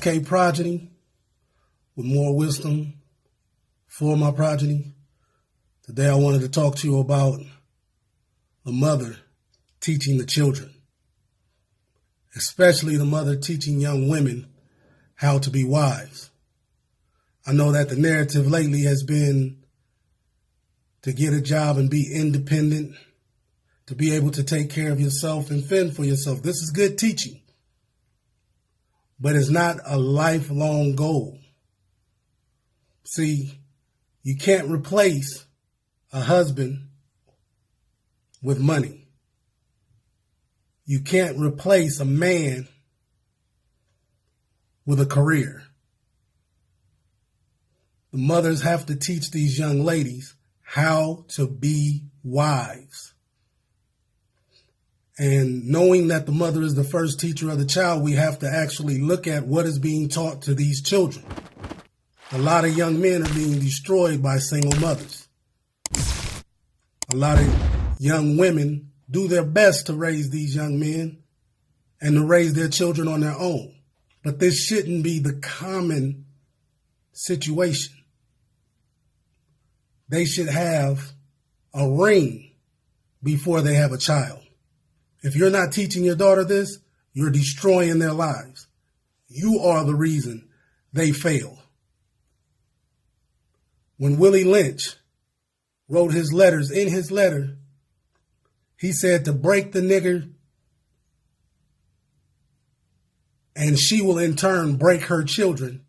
SK progeny with more wisdom for my progeny. Today I wanted to talk to you about the mother teaching the children, especially the mother teaching young women how to be wives. I know that the narrative lately has been to get a job and be independent, to be able to take care of yourself and fend for yourself. This is good teaching, but it's not a lifelong goal. See, you can't replace a husband with money. You can't replace a man with a career. The mothers have to teach these young ladies how to be wives. And knowing that the mother is the first teacher of the child, we have to actually look at what is being taught to these children. A lot of young men are being destroyed by single mothers. A lot of young women do their best to raise these young men and to raise their children on their own. But this shouldn't be the common situation. They should have a ring before they have a child. If you're not teaching your daughter this, you're destroying their lives. You are the reason they fail. When Willie Lynch wrote his letters, in his letter, he said to break the nigger and she will in turn break her children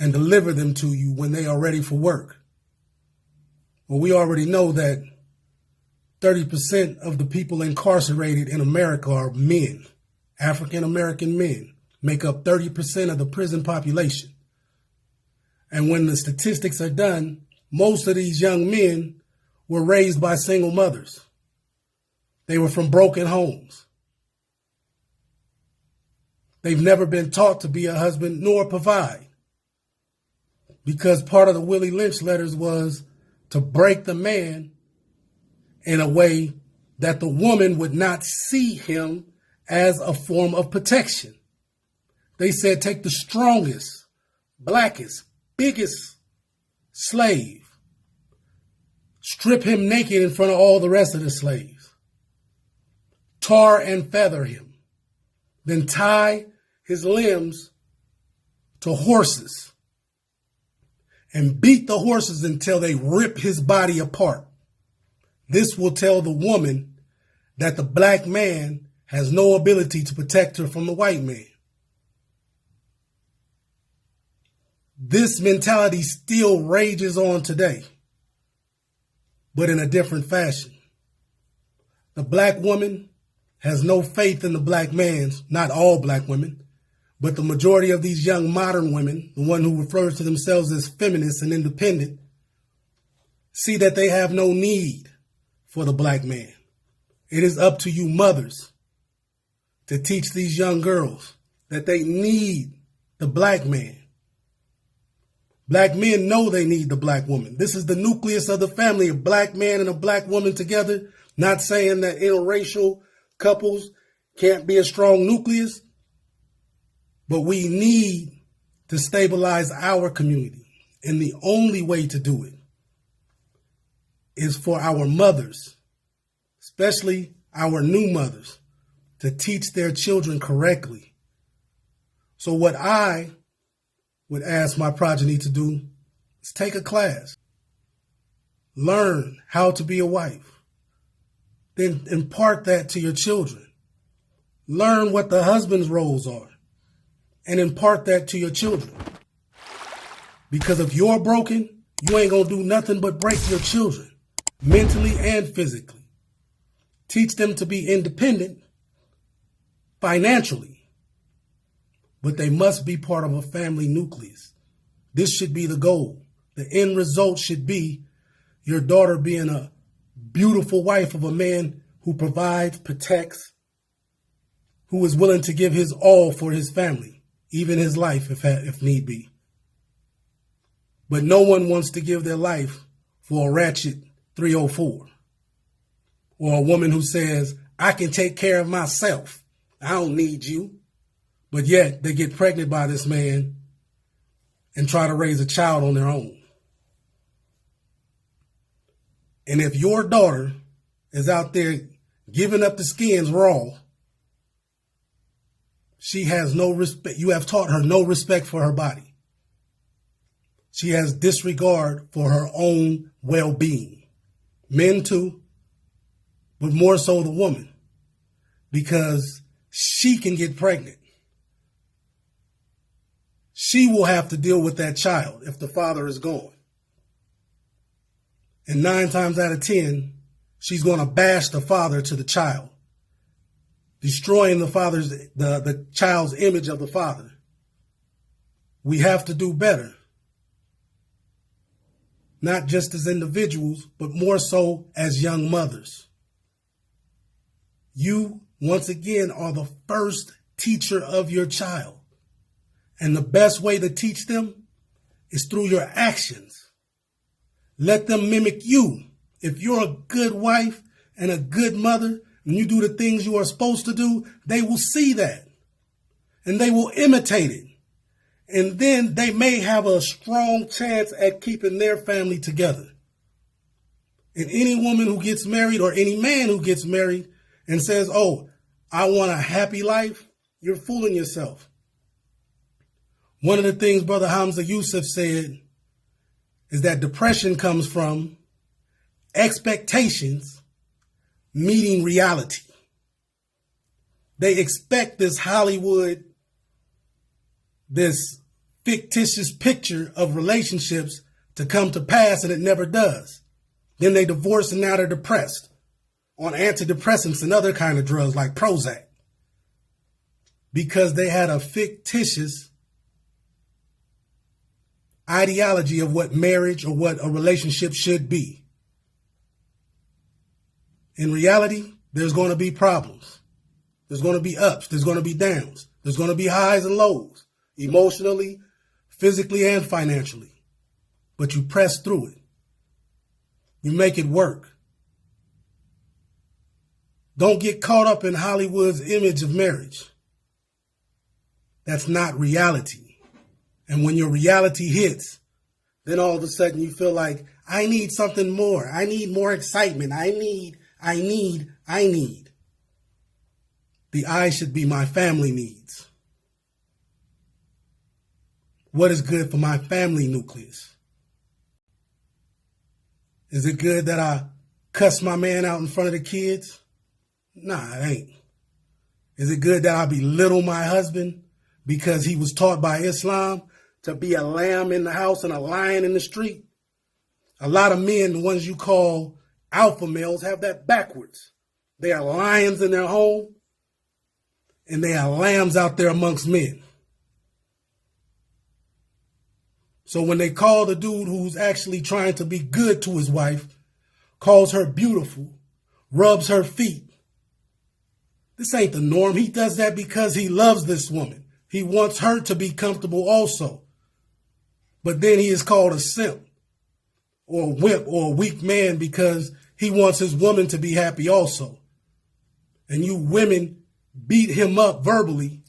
and deliver them to you when they are ready for work. Well, we already know that 30% of the people incarcerated in America are men. African-American men make up 30% of the prison population. And when the statistics are done, most of these young men were raised by single mothers. They were from broken homes. They've never been taught to be a husband nor provide. Because part of the Willie Lynch letters was to break the man in a way that the woman would not see him as a form of protection. They said take the strongest, blackest, biggest slave, strip him naked in front of all the rest of the slaves, tar and feather him, then tie his limbs to horses and beat the horses until they rip his body apart. This will tell the woman that the black man has no ability to protect her from the white man. This mentality still rages on today, but in a different fashion. The black woman has no faith in the black man's, not all black women, but the majority of these young modern women, the one who refers to themselves as feminists and independent, see that they have no need for the black man. It is up to you mothers to teach these young girls that they need the black man. Black men know they need the black woman. This is the nucleus of the family, a black man and a black woman together. Not saying that interracial couples can't be a strong nucleus, but we need to stabilize our community. And the only way to do it is for our mothers, especially our new mothers, to teach their children correctly. So what I would ask my progeny to do is take a class, learn how to be a wife, then impart that to your children. Learn what the husband's roles are and impart that to your children. Because if you're broken, you ain't gonna do nothing but break your children, mentally and physically. Teach them to be independent financially, but they must be part of a family nucleus. This should be the goal. The end result should be your daughter being a beautiful wife of a man who provides, protects, who is willing to give his all for his family, even his life if need be. But no one wants to give their life for a ratchet 304 or a woman who says, I can take care of myself. I don't need you. But yet they get pregnant by this man and try to raise a child on their own. And if your daughter is out there giving up the skins raw, she has no respect. You have taught her no respect for her body. She has disregard for her own well-being. Men too, but more so the woman, because she can get pregnant. She will have to deal with that child if the father is gone. And 9 times out of 10, she's going to bash the father to the child, destroying the child's image of the father. We have to do better. Not just as individuals, but more so as young mothers. You, once again, are the first teacher of your child. And the best way to teach them is through your actions. Let them mimic you. If you're a good wife and a good mother, and you do the things you are supposed to do, they will see that. And they will imitate it. And then they may have a strong chance at keeping their family together. And any woman who gets married or any man who gets married and says, oh, I want a happy life, you're fooling yourself. One of the things Brother Hamza Yusuf said is that depression comes from expectations meeting reality. They expect this Hollywood, this fictitious picture of relationships to come to pass, and it never does. Then they divorce and now they're depressed on antidepressants and other kind of drugs like Prozac because they had a fictitious ideology of what marriage or what a relationship should be. In reality, there's going to be problems. There's going to be ups. There's going to be downs. There's going to be highs and lows, emotionally, physically, and financially. But you press through it. You make it work. Don't get caught up in Hollywood's image of marriage. That's not reality. And when your reality hits, then all of a sudden you feel like, I need something more. I need more excitement. I need. The I should be my family needs. What is good for my family nucleus? Is it good that I cuss my man out in front of the kids? Nah, it ain't. Is it good that I belittle my husband because he was taught by Islam to be a lamb in the house and a lion in the street? A lot of men, the ones you call alpha males, have that backwards. They are lions in their home and they are lambs out there amongst men. So when they call the dude who's actually trying to be good to his wife, calls her beautiful, rubs her feet, this ain't the norm. He does that because he loves this woman. He wants her to be comfortable also. But then he is called a simp or a wimp or a weak man because he wants his woman to be happy also. And you women beat him up verbally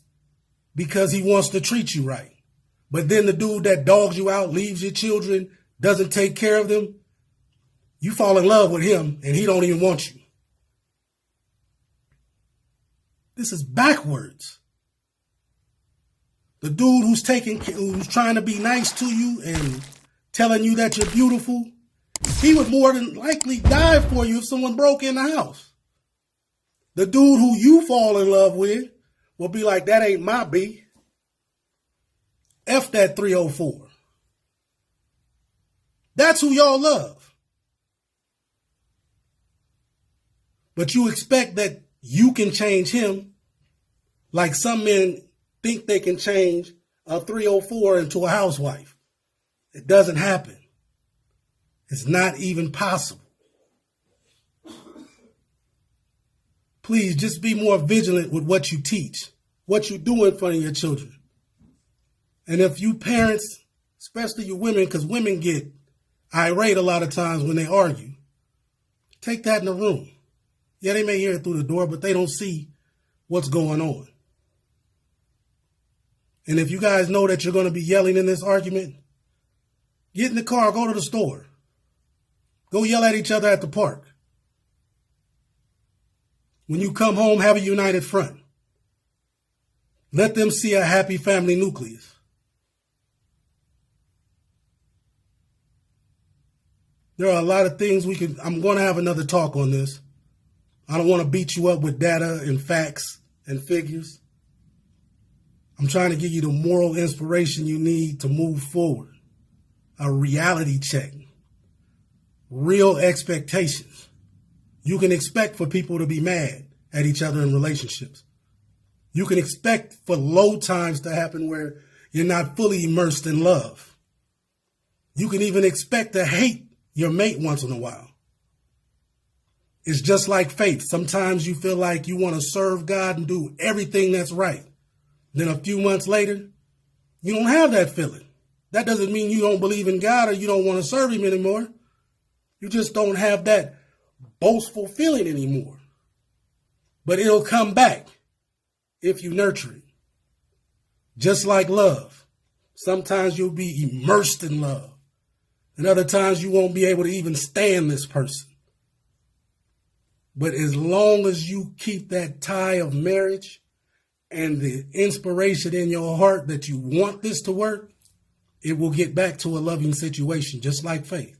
because he wants to treat you right. But then the dude that dogs you out, leaves your children, doesn't take care of them, you fall in love with him and he don't even want you. This is backwards. The dude who's trying to be nice to you and telling you that you're beautiful, he would more than likely die for you if someone broke in the house. The dude who you fall in love with will be like, that ain't my B. F that 304. That's who y'all love. But you expect that you can change him like some men think they can change a 304 into a housewife. It doesn't happen. It's not even possible. Please just be more vigilant with what you teach, what you do in front of your children. And if you parents, especially you women, because women get irate a lot of times when they argue, take that in the room. Yeah, they may hear it through the door, but they don't see what's going on. And if you guys know that you're going to be yelling in this argument, get in the car, go to the store. Go yell at each other at the park. When you come home, have a united front. Let them see a happy family nucleus. There are a lot of things I'm going to have another talk on this. I don't want to beat you up with data and facts and figures. I'm trying to give you the moral inspiration you need to move forward. A reality check. Real expectations. You can expect for people to be mad at each other in relationships. You can expect for low times to happen where you're not fully immersed in love. You can even expect to hate your mate once in a while. It's just like faith. Sometimes you feel like you want to serve God and do everything that's right. Then a few months later, you don't have that feeling. That doesn't mean you don't believe in God or you don't want to serve him anymore. You just don't have that boastful feeling anymore. But it'll come back if you nurture it. Just like love. Sometimes you'll be immersed in love. And other times you won't be able to even stand this person. But as long as you keep that tie of marriage and the inspiration in your heart that you want this to work, it will get back to a loving situation, just like faith.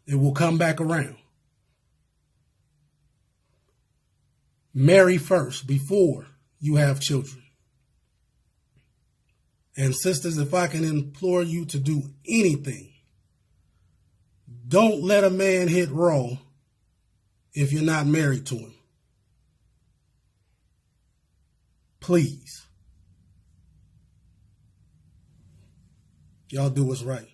It will come back around. Marry first before you have children. And sisters, if I can implore you to do anything, don't let a man hit raw if you're not married to him. Please. Y'all do what's right.